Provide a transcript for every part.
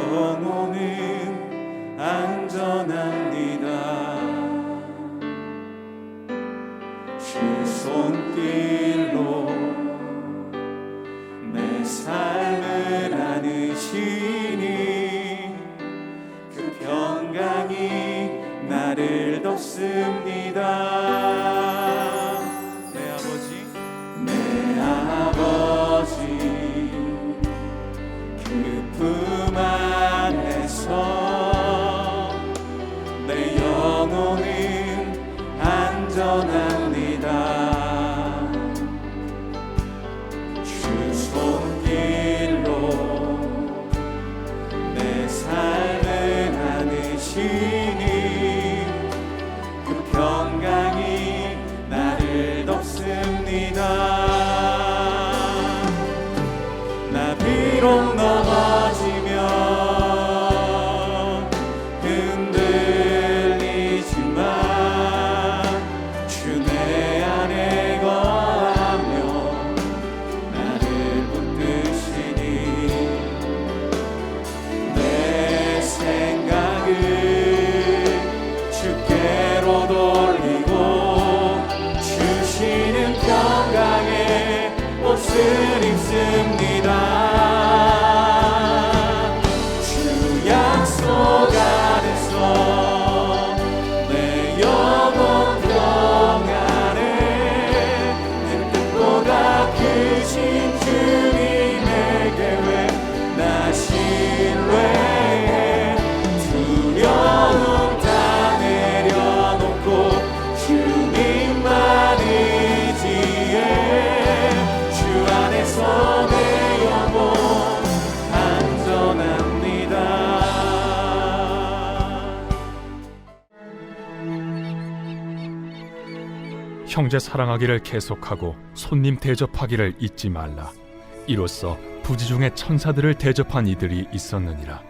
영혼은 안전합니다. 주 손길로 내 삶을 안으시니 그 평강이 나를 덮습니다. 내 아버지 그 품 안에서 내 영혼은 안전합니다. 주 손길로 내 삶을 안으시니 그 평강이 나를 덮습니다. 나 비록 넘어지면 흔들리지만 주 내 안에 거하며 나를 붙드시니 내 생각을 주께로 돌리고 주시는 평강의 옷을 입습니다. 주 약속 안에서 내 영혼 평안에 내 뜻보다 크신 주님의 계획 나 신뢰해. 두려움 다 내려놓고 주님만 의지해. 주 안에서 내 영혼 안전합니다. 형제 사랑하기를 계속하고 손님 대접하기를 잊지 말라. 이로써 부지중에 천사들을 대접한 이들이 있었느니라.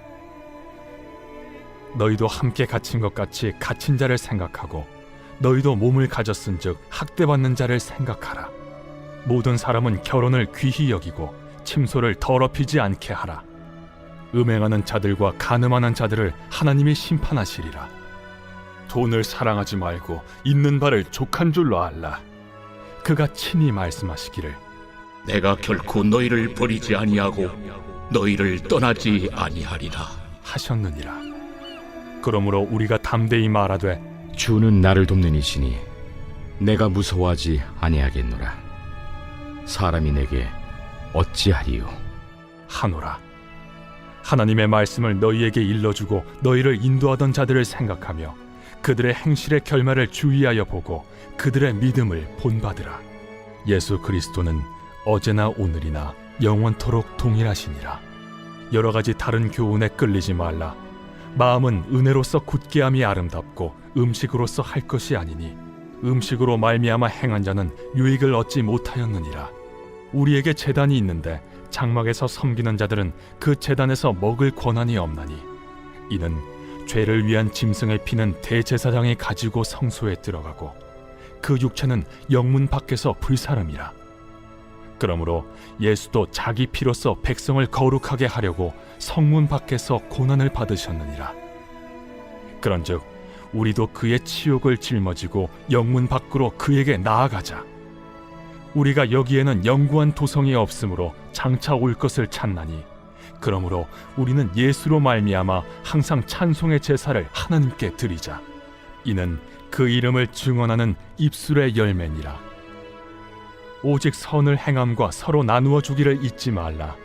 너희도 함께 갇힌 것 같이 갇힌 자를 생각하고 너희도 몸을 가졌은즉 학대받는 자를 생각하라. 모든 사람은 결혼을 귀히 여기고 침소를 더럽히지 않게 하라. 음행하는 자들과 간음하는 자들을 하나님이 심판하시리라. 돈을 사랑하지 말고 있는 바를 족한 줄로 알라. 그가 친히 말씀하시기를 내가 결코 너희를 버리지 아니하고 너희를 떠나지 아니하리라 하셨느니라. 그러므로 우리가 담대히 말하되 주는 나를 돕는 이시니 내가 무서워하지 아니하겠노라. 사람이 내게 어찌하리요 하노라. 하나님의 말씀을 너희에게 일러주고 너희를 인도하던 자들을 생각하며 그들의 행실의 결말을 주의하여 보고 그들의 믿음을 본받으라. 예수 그리스도는 어제나 오늘이나 영원토록 동일하시니라. 여러 가지 다른 교훈에 끌리지 말라. 마음은 은혜로서 굳게함이 아름답고 음식으로서 할 것이 아니니 음식으로 말미암아 행한 자는 유익을 얻지 못하였느니라. 우리에게 제단이 있는데 장막에서 섬기는 자들은 그 제단에서 먹을 권한이 없나니 이는 죄를 위한 짐승의 피는 대제사장이 가지고 성소에 들어가고 그 육체는 영문 밖에서 불사름이라. 그러므로 예수도 자기 피로써 백성을 거룩하게 하려고 성문 밖에서 고난을 받으셨느니라. 그런즉 우리도 그의 치욕을 짊어지고 영문 밖으로 그에게 나아가자. 우리가 여기에는 영구한 도성이 없으므로 장차 올 것을 찾나니 그러므로 우리는 예수로 말미암아 항상 찬송의 제사를 하나님께 드리자. 이는 그 이름을 증언하는 입술의 열매니라. 오직 선을 행함과 서로 나누어 주기를 잊지 말라.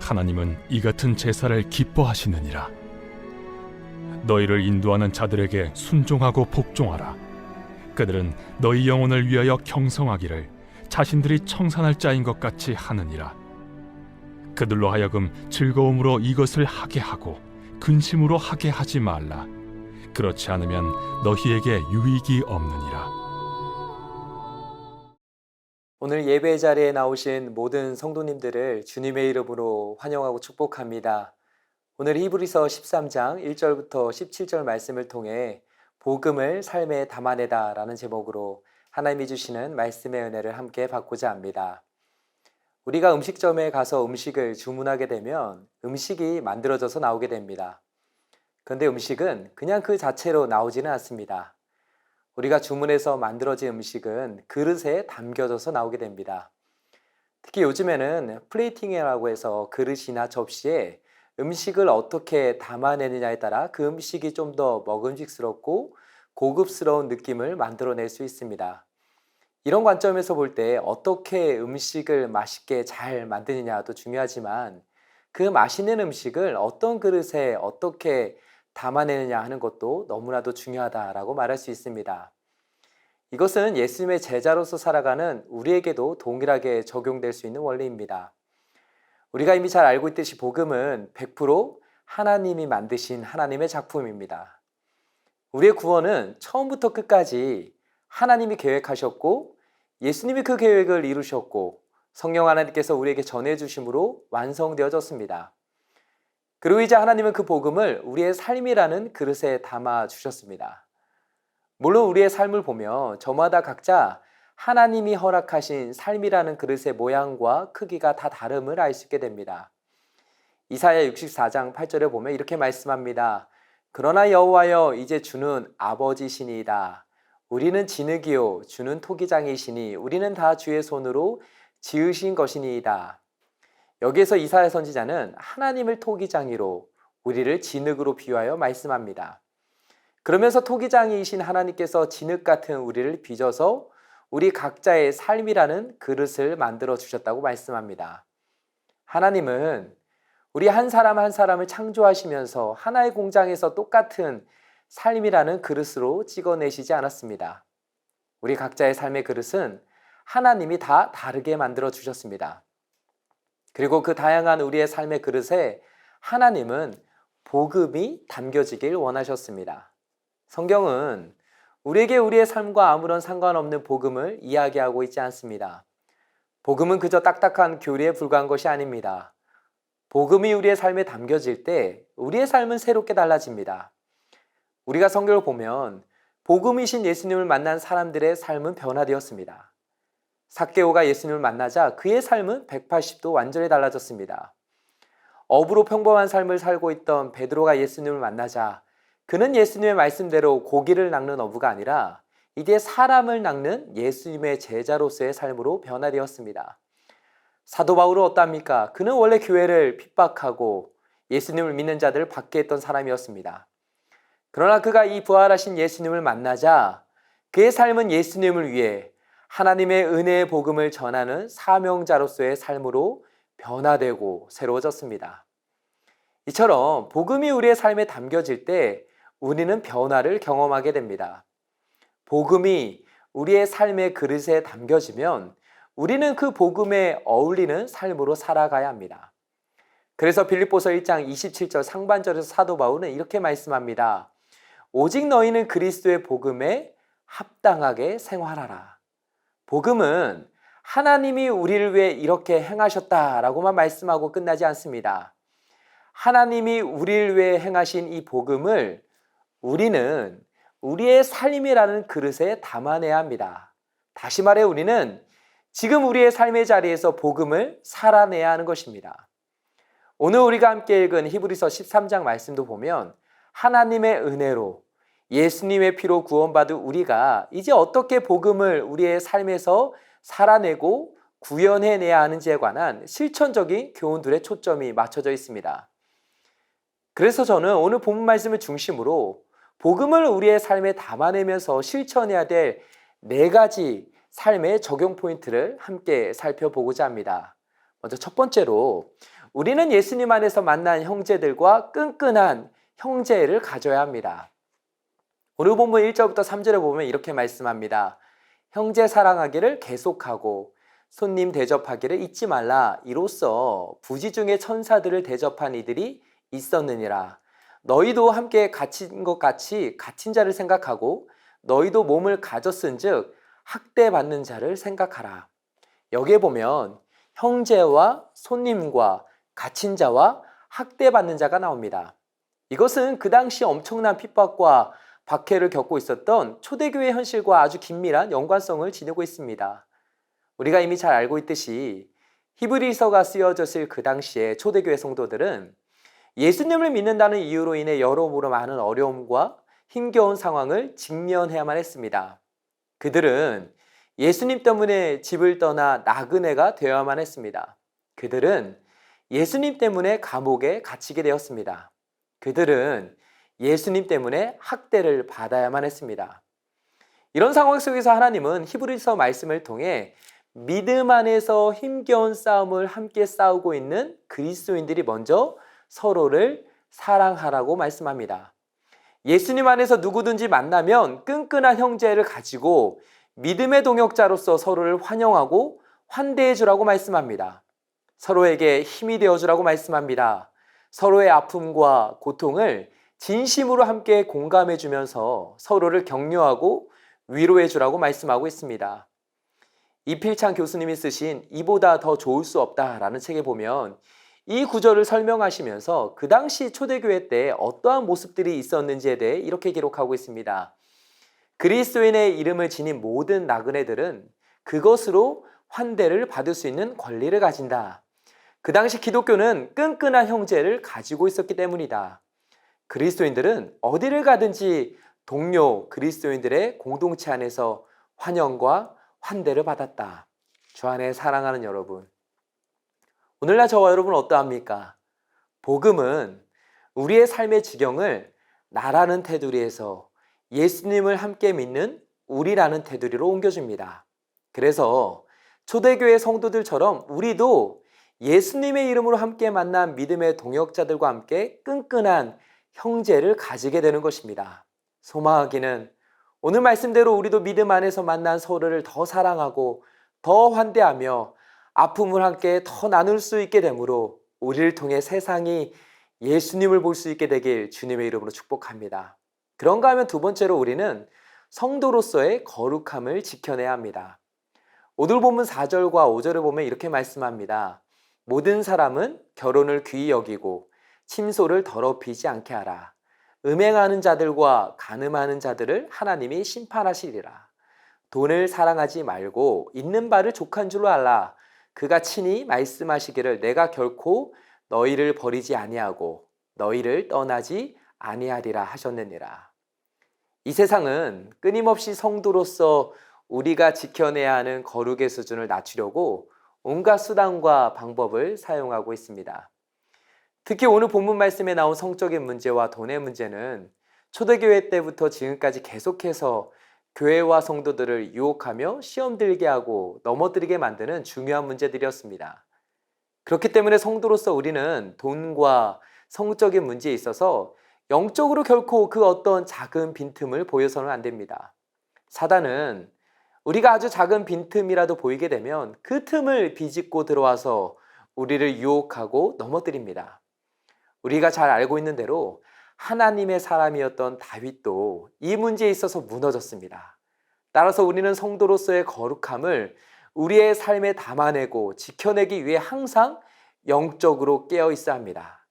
하나님은 이 같은 제사를 기뻐하시느니라. 너희를 인도하는 자들에게 순종하고 복종하라. 그들은 너희 영혼을 위하여 경성하기를 자신들이 청산할 자인 것 같이 하느니라. 그들로 하여금 즐거움으로 이것을 하게 하고 근심으로 하게 하지 말라. 그렇지 않으면 너희에게 유익이 없느니라. 오늘 예배 자리에 나오신 모든 성도님들을 주님의 이름으로 환영하고 축복합니다. 오늘 히브리서 13장 1절부터 17절 말씀을 통해 복음을 삶에 담아내다 라는 제목으로 하나님이 주시는 말씀의 은혜를 함께 받고자 합니다. 우리가 음식점에 가서 음식을 주문하게 되면 음식이 만들어져서 나오게 됩니다. 그런데 음식은 그냥 그 자체로 나오지는 않습니다. 우리가 주문해서 만들어진 음식은 그릇에 담겨져서 나오게 됩니다. 특히 요즘에는 플레이팅이라고 해서 그릇이나 접시에 음식을 어떻게 담아내느냐에 따라 그 음식이 좀 더 먹음직스럽고 고급스러운 느낌을 만들어낼 수 있습니다. 이런 관점에서 볼 때 어떻게 음식을 맛있게 잘 만드느냐도 중요하지만 그 맛있는 음식을 어떤 그릇에 어떻게 담아내느냐 하는 것도 너무나도 중요하다라고 말할 수 있습니다. 이것은 예수님의 제자로서 살아가는 우리에게도 동일하게 적용될 수 있는 원리입니다. 우리가 이미 잘 알고 있듯이 복음은 100% 하나님이 만드신 하나님의 작품입니다. 우리의 구원은 처음부터 끝까지 하나님이 계획하셨고 예수님이 그 계획을 이루셨고 성령 하나님께서 우리에게 전해주심으로 완성되어졌습니다. 그리고 이제 하나님은 그 복음을 우리의 삶이라는 그릇에 담아주셨습니다. 물론 우리의 삶을 보며 저마다 각자 하나님이 허락하신 삶이라는 그릇의 모양과 크기가 다 다름을 알 수 있게 됩니다. 이사야 64장 8절에 보면 이렇게 말씀합니다. 그러나 여호와여 이제 주는 아버지시니이다. 우리는 진흙이요 주는 토기장이시니 우리는 다 주의 손으로 지으신 것이니이다. 여기에서 이사야 선지자는 하나님을 토기장이로 우리를 진흙으로 비유하여 말씀합니다. 그러면서 토기장이신 하나님께서 진흙 같은 우리를 빚어서 우리 각자의 삶이라는 그릇을 만들어 주셨다고 말씀합니다. 하나님은 우리 한 사람 한 사람을 창조하시면서 하나의 공장에서 똑같은 삶이라는 그릇으로 찍어내시지 않았습니다. 우리 각자의 삶의 그릇은 하나님이 다 다르게 만들어 주셨습니다. 그리고 그 다양한 우리의 삶의 그릇에 하나님은 복음이 담겨지길 원하셨습니다. 성경은 우리에게 우리의 삶과 아무런 상관없는 복음을 이야기하고 있지 않습니다. 복음은 그저 딱딱한 교리에 불과한 것이 아닙니다. 복음이 우리의 삶에 담겨질 때 우리의 삶은 새롭게 달라집니다. 우리가 성경을 보면 복음이신 예수님을 만난 사람들의 삶은 변화되었습니다. 삭개오가 예수님을 만나자 그의 삶은 180도 완전히 달라졌습니다. 어부로 평범한 삶을 살고 있던 베드로가 예수님을 만나자 그는 예수님의 말씀대로 고기를 낚는 어부가 아니라 이제 사람을 낚는 예수님의 제자로서의 삶으로 변화되었습니다. 사도 바울은 어떠합니까? 그는 원래 교회를 핍박하고 예수님을 믿는 자들을 박해했던 사람이었습니다. 그러나 그가 이 부활하신 예수님을 만나자 그의 삶은 예수님을 위해 하나님의 은혜의 복음을 전하는 사명자로서의 삶으로 변화되고 새로워졌습니다. 이처럼 복음이 우리의 삶에 담겨질 때 우리는 변화를 경험하게 됩니다. 복음이 우리의 삶의 그릇에 담겨지면 우리는 그 복음에 어울리는 삶으로 살아가야 합니다. 그래서 빌립보서 1장 27절 상반절에서 사도 바울은 이렇게 말씀합니다. 오직 너희는 그리스도의 복음에 합당하게 생활하라. 복음은 하나님이 우리를 위해 이렇게 행하셨다라고만 말씀하고 끝나지 않습니다. 하나님이 우리를 위해 행하신 이 복음을 우리는 우리의 삶이라는 그릇에 담아내야 합니다. 다시 말해 우리는 지금 우리의 삶의 자리에서 복음을 살아내야 하는 것입니다. 오늘 우리가 함께 읽은 히브리서 13장 말씀도 보면 하나님의 은혜로 예수님의 피로 구원받은 우리가 이제 어떻게 복음을 우리의 삶에서 살아내고 구현해내야 하는지에 관한 실천적인 교훈들의 초점이 맞춰져 있습니다. 그래서 저는 오늘 본문 말씀을 중심으로 복음을 우리의 삶에 담아내면서 실천해야 될 4가지 삶의 적용 포인트를 함께 살펴보고자 합니다. 먼저 첫 번째로 우리는 예수님 안에서 만난 형제들과 끈끈한 형제를 가져야 합니다. 오늘 본문 1절부터 3절에 보면 이렇게 말씀합니다. 형제 사랑하기를 계속하고 손님 대접하기를 잊지 말라. 이로써 부지 중에 천사들을 대접한 이들이 있었느니라. 너희도 함께 갇힌 것 같이 갇힌 자를 생각하고 너희도 몸을 가졌은즉 학대받는 자를 생각하라. 여기에 보면 형제와 손님과 갇힌 자와 학대받는 자가 나옵니다. 이것은 그 당시 엄청난 핍박과 박해를 겪고 있었던 초대교회 현실과 아주 긴밀한 연관성을 지니고 있습니다. 우리가 이미 잘 알고 있듯이 히브리서가 쓰여졌을 그 당시에 초대교회 성도들은 예수님을 믿는다는 이유로 인해 여러모로 많은 어려움과 힘겨운 상황을 직면해야만 했습니다. 그들은 예수님 때문에 집을 떠나 나그네가 되어야만 했습니다. 그들은 예수님 때문에 감옥에 갇히게 되었습니다. 그들은 예수님 때문에 학대를 받아야만 했습니다. 이런 상황 속에서 하나님은 히브리서 말씀을 통해 믿음 안에서 힘겨운 싸움을 함께 싸우고 있는 그리스도인들이 먼저 서로를 사랑하라고 말씀합니다. 예수님 안에서 누구든지 만나면 끈끈한 형제를 가지고 믿음의 동역자로서 서로를 환영하고 환대해 주라고 말씀합니다. 서로에게 힘이 되어 주라고 말씀합니다. 서로의 아픔과 고통을 진심으로 함께 공감해 주면서 서로를 격려하고 위로해 주라고 말씀하고 있습니다. 이필창 교수님이 쓰신 이보다 더 좋을 수 없다라는 책에 보면 이 구절을 설명하시면서 그 당시 초대교회 때 어떠한 모습들이 있었는지에 대해 이렇게 기록하고 있습니다. 그리스도인의 이름을 지닌 모든 나그네들은 그것으로 환대를 받을 수 있는 권리를 가진다. 그 당시 기독교는 끈끈한 형제를 가지고 있었기 때문이다. 그리스도인들은 어디를 가든지 동료 그리스도인들의 공동체 안에서 환영과 환대를 받았다. 주 안에 사랑하는 여러분, 오늘날 저와 여러분 어떠합니까? 복음은 우리의 삶의 지경을 나라는 테두리에서 예수님을 함께 믿는 우리라는 테두리로 옮겨줍니다. 그래서 초대교회 성도들처럼 우리도 예수님의 이름으로 함께 만난 믿음의 동역자들과 함께 끈끈한 형제를 가지게 되는 것입니다. 소망하기는 오늘 말씀대로 우리도 믿음 안에서 만난 서로를 더 사랑하고 더 환대하며 아픔을 함께 더 나눌 수 있게 되므로 우리를 통해 세상이 예수님을 볼 수 있게 되길 주님의 이름으로 축복합니다. 그런가 하면 두 번째로 우리는 성도로서의 거룩함을 지켜내야 합니다. 오늘 본문 4절과 5절을 보면 이렇게 말씀합니다. 모든 사람은 결혼을 귀히 여기고 침소를 더럽히지 않게 하라. 음행하는 자들과 간음하는 자들을 하나님이 심판하시리라. 돈을 사랑하지 말고 있는 바를 족한 줄로 알라. 그가 친히 말씀하시기를 내가 결코 너희를 버리지 아니하고 너희를 떠나지 아니하리라 하셨느니라. 이 세상은 끊임없이 성도로서 우리가 지켜내야 하는 거룩의 수준을 낮추려고 온갖 수단과 방법을 사용하고 있습니다. 특히 오늘 본문 말씀에 나온 성적인 문제와 돈의 문제는 초대교회 때부터 지금까지 계속해서 교회와 성도들을 유혹하며 시험 들게 하고 넘어뜨리게 만드는 중요한 문제들이었습니다. 그렇기 때문에 성도로서 우리는 돈과 성적인 문제에 있어서 영적으로 결코 그 어떤 작은 빈틈을 보여서는 안 됩니다. 사단은 우리가 아주 작은 빈틈이라도 보이게 되면 그 틈을 비집고 들어와서 우리를 유혹하고 넘어뜨립니다. 우리가 잘 알고 있는 대로 하나님의 사람이었던 다윗도 이 문제에 있어서 무너졌습니다. 따라서 우리는 성도로서의 거룩함을 우리의 삶에 담아내고 지켜내기 위해 항상 영적으로 깨어 있어야 합니다.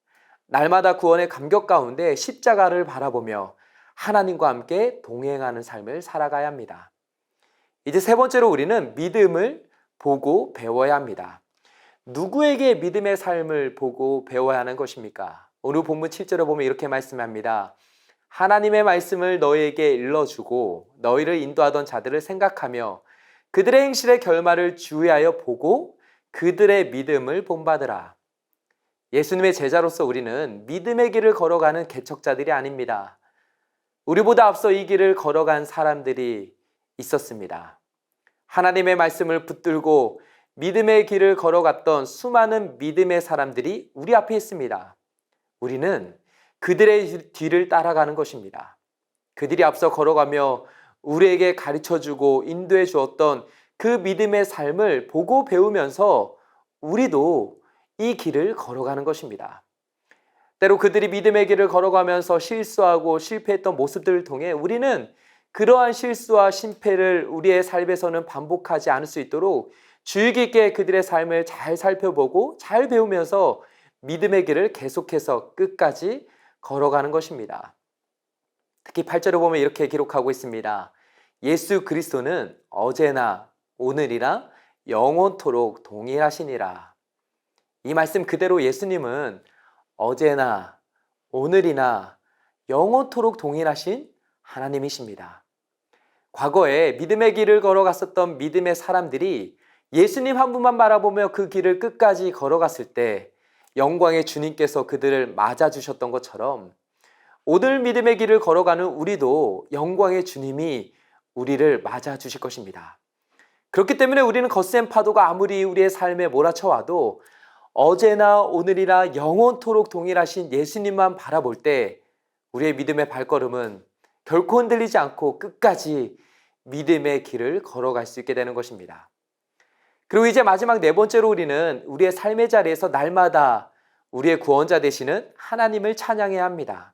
날마다 구원의 감격 가운데 십자가를 바라보며 하나님과 함께 동행하는 삶을 살아가야 합니다. 이제 세 번째로 우리는 믿음을 보고 배워야 합니다. 누구에게 믿음의 삶을 보고 배워야 하는 것입니까? 오늘 본문 7절을 보면 이렇게 말씀합니다. 하나님의 말씀을 너희에게 일러주고 너희를 인도하던 자들을 생각하며 그들의 행실의 결말을 주의하여 보고 그들의 믿음을 본받으라. 예수님의 제자로서 우리는 믿음의 길을 걸어가는 개척자들이 아닙니다. 우리보다 앞서 이 길을 걸어간 사람들이 있었습니다. 하나님의 말씀을 붙들고 믿음의 길을 걸어갔던 수많은 믿음의 사람들이 우리 앞에 있습니다. 우리는 그들의 뒤를 따라가는 것입니다. 그들이 앞서 걸어가며 우리에게 가르쳐주고 인도해 주었던 그 믿음의 삶을 보고 배우면서 우리도 이 길을 걸어가는 것입니다. 때로 그들이 믿음의 길을 걸어가면서 실수하고 실패했던 모습들을 통해 우리는 그러한 실수와 실패를 우리의 삶에서는 반복하지 않을 수 있도록 주의 깊게 그들의 삶을 잘 살펴보고 잘 배우면서 믿음의 길을 계속해서 끝까지 걸어가는 것입니다. 특히 8절을 보면 이렇게 기록하고 있습니다. 예수 그리스도는 어제나 오늘이나 영원토록 동일하시니라. 이 말씀 그대로 예수님은 어제나 오늘이나 영원토록 동일하신 하나님이십니다. 과거에 믿음의 길을 걸어갔었던 믿음의 사람들이 예수님 한 분만 바라보며 그 길을 끝까지 걸어갔을 때 영광의 주님께서 그들을 맞아주셨던 것처럼 오늘 믿음의 길을 걸어가는 우리도 영광의 주님이 우리를 맞아주실 것입니다. 그렇기 때문에 우리는 거센 파도가 아무리 우리의 삶에 몰아쳐와도 어제나 오늘이나 영원토록 동일하신 예수님만 바라볼 때 우리의 믿음의 발걸음은 결코 흔들리지 않고 끝까지 믿음의 길을 걸어갈 수 있게 되는 것입니다. 그리고 이제 마지막 네 번째로 우리는 우리의 삶의 자리에서 날마다 우리의 구원자 되시는 하나님을 찬양해야 합니다.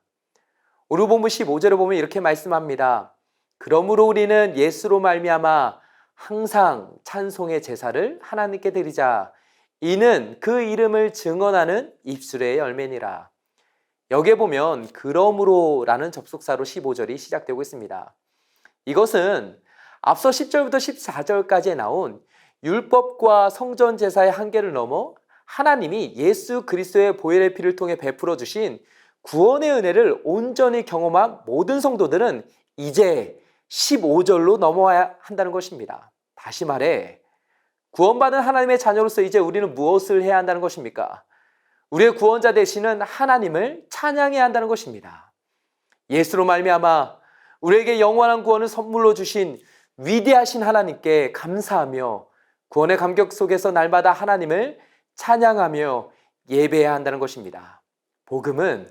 오늘 본문 15절을 보면 이렇게 말씀합니다. 그러므로 우리는 예수로 말미암아 항상 찬송의 제사를 하나님께 드리자. 이는 그 이름을 증언하는 입술의 열매니라. 여기에 보면 그러므로 라는 접속사로 15절이 시작되고 있습니다. 이것은 앞서 10절부터 14절까지에 나온 율법과 성전 제사의 한계를 넘어 하나님이 예수 그리스도의 보혈의 피를 통해 베풀어 주신 구원의 은혜를 온전히 경험한 모든 성도들은 이제 15절로 넘어와야 한다는 것입니다. 다시 말해 구원받은 하나님의 자녀로서 이제 우리는 무엇을 해야 한다는 것입니까? 우리의 구원자 되시는 하나님을 찬양해야 한다는 것입니다. 예수로 말미암아 우리에게 영원한 구원을 선물로 주신 위대하신 하나님께 감사하며 구원의 감격 속에서 날마다 하나님을 찬양하며 예배해야 한다는 것입니다. 복음은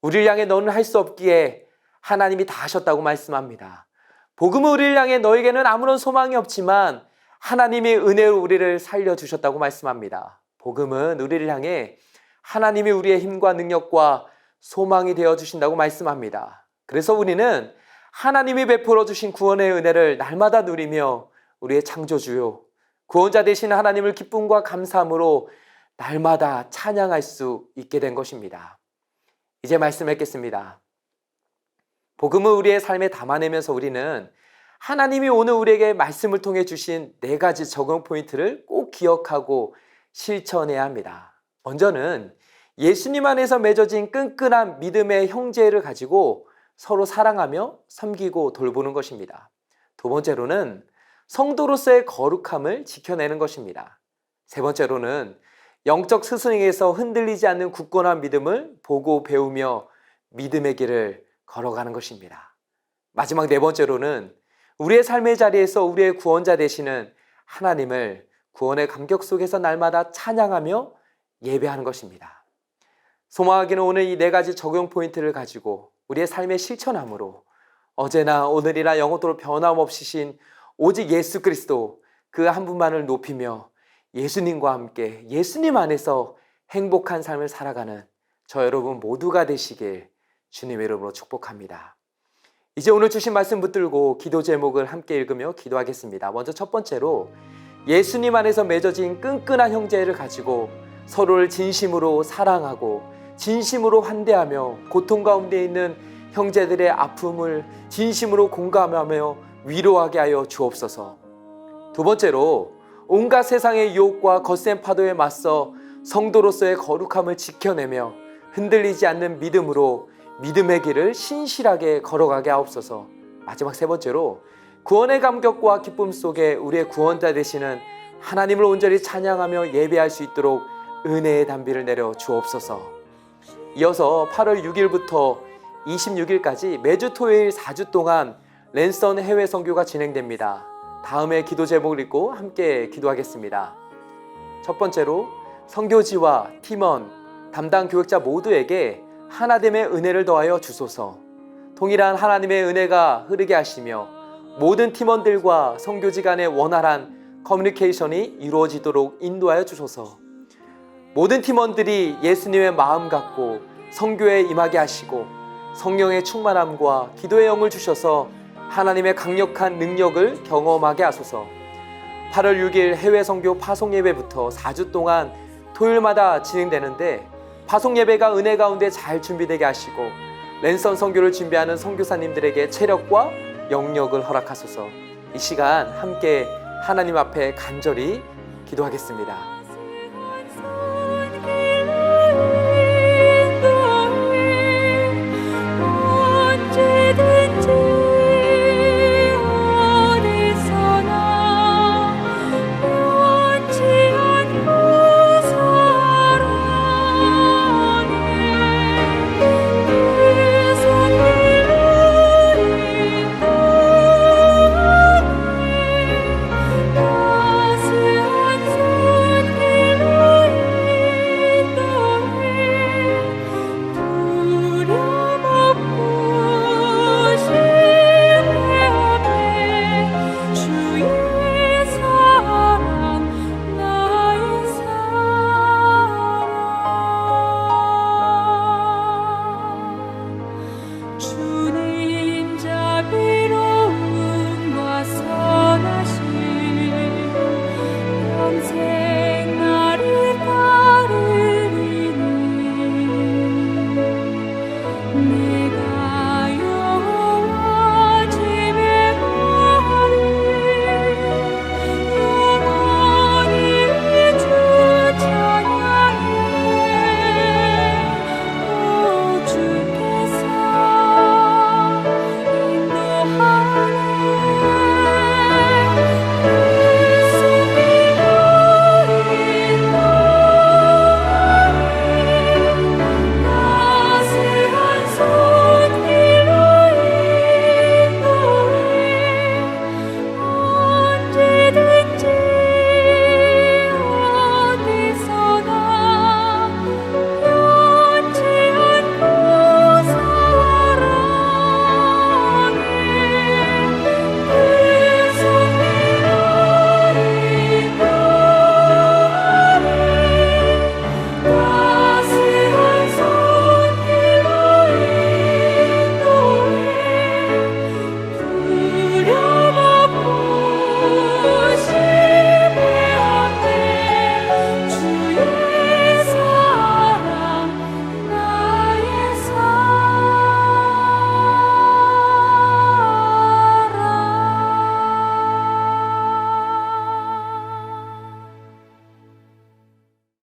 우리를 향해 너는 할 수 없기에 하나님이 다 하셨다고 말씀합니다. 복음은 우리를 향해 너에게는 아무런 소망이 없지만 하나님의 은혜로 우리를 살려주셨다고 말씀합니다. 복음은 우리를 향해 하나님이 우리의 힘과 능력과 소망이 되어주신다고 말씀합니다. 그래서 우리는 하나님이 베풀어 주신 구원의 은혜를 날마다 누리며 우리의 창조주요 구원자 되신 하나님을 기쁨과 감사함으로 날마다 찬양할 수 있게 된 것입니다. 이제 말씀하겠습니다. 복음을 우리의 삶에 담아내면서 우리는 하나님이 오늘 우리에게 말씀을 통해 주신 네 가지 적용 포인트를 꼭 기억하고 실천해야 합니다. 먼저는 예수님 안에서 맺어진 끈끈한 믿음의 형제를 가지고 서로 사랑하며 섬기고 돌보는 것입니다. 두 번째로는 성도로서의 거룩함을 지켜내는 것입니다. 세 번째로는 영적 스승에게서 흔들리지 않는 굳건한 믿음을 보고 배우며 믿음의 길을 걸어가는 것입니다. 마지막 네 번째로는 우리의 삶의 자리에서 우리의 구원자 되시는 하나님을 구원의 감격 속에서 날마다 찬양하며 예배하는 것입니다. 소망하기는 오늘 이 네 가지 적용 포인트를 가지고 우리의 삶의 실천함으로 어제나 오늘이나 영원토록 변함없으신 오직 예수 그리스도 그 한 분만을 높이며 예수님과 함께 예수님 안에서 행복한 삶을 살아가는 저 여러분 모두가 되시길 주님의 이름으로 축복합니다. 이제 오늘 주신 말씀 붙들고 기도 제목을 함께 읽으며 기도하겠습니다. 먼저 첫 번째로 예수님 안에서 맺어진 끈끈한 형제를 가지고 서로를 진심으로 사랑하고 진심으로 환대하며 고통 가운데 있는 형제들의 아픔을 진심으로 공감하며 위로하게 하여 주옵소서. 두 번째로 온갖 세상의 유혹과 거센 파도에 맞서 성도로서의 거룩함을 지켜내며 흔들리지 않는 믿음으로 믿음의 길을 신실하게 걸어가게 하옵소서. 마지막 세 번째로 구원의 감격과 기쁨 속에 우리의 구원자 되시는 하나님을 온전히 찬양하며 예배할 수 있도록 은혜의 단비를 내려 주옵소서. 이어서 8월 6일부터 26일까지 매주 토요일 4주 동안 랜선 해외 선교가 진행됩니다. 다음에 기도 제목을 읽고 함께 기도하겠습니다. 첫 번째로 선교지와 팀원, 담당 교역자 모두에게 하나됨의 은혜를 더하여 주소서. 동일한 하나님의 은혜가 흐르게 하시며 모든 팀원들과 선교지 간의 원활한 커뮤니케이션이 이루어지도록 인도하여 주소서. 모든 팀원들이 예수님의 마음 갖고 선교에 임하게 하시고 성령의 충만함과 기도의 영을 주셔서 하나님의 강력한 능력을 경험하게 하소서. 8월 6일 해외 선교 파송 예배부터 4주 동안 토요일마다 진행되는데 파송 예배가 은혜 가운데 잘 준비되게 하시고 랜선 선교를 준비하는 선교사님들에게 체력과 영력을 허락하소서. 이 시간 함께 하나님 앞에 간절히 기도하겠습니다.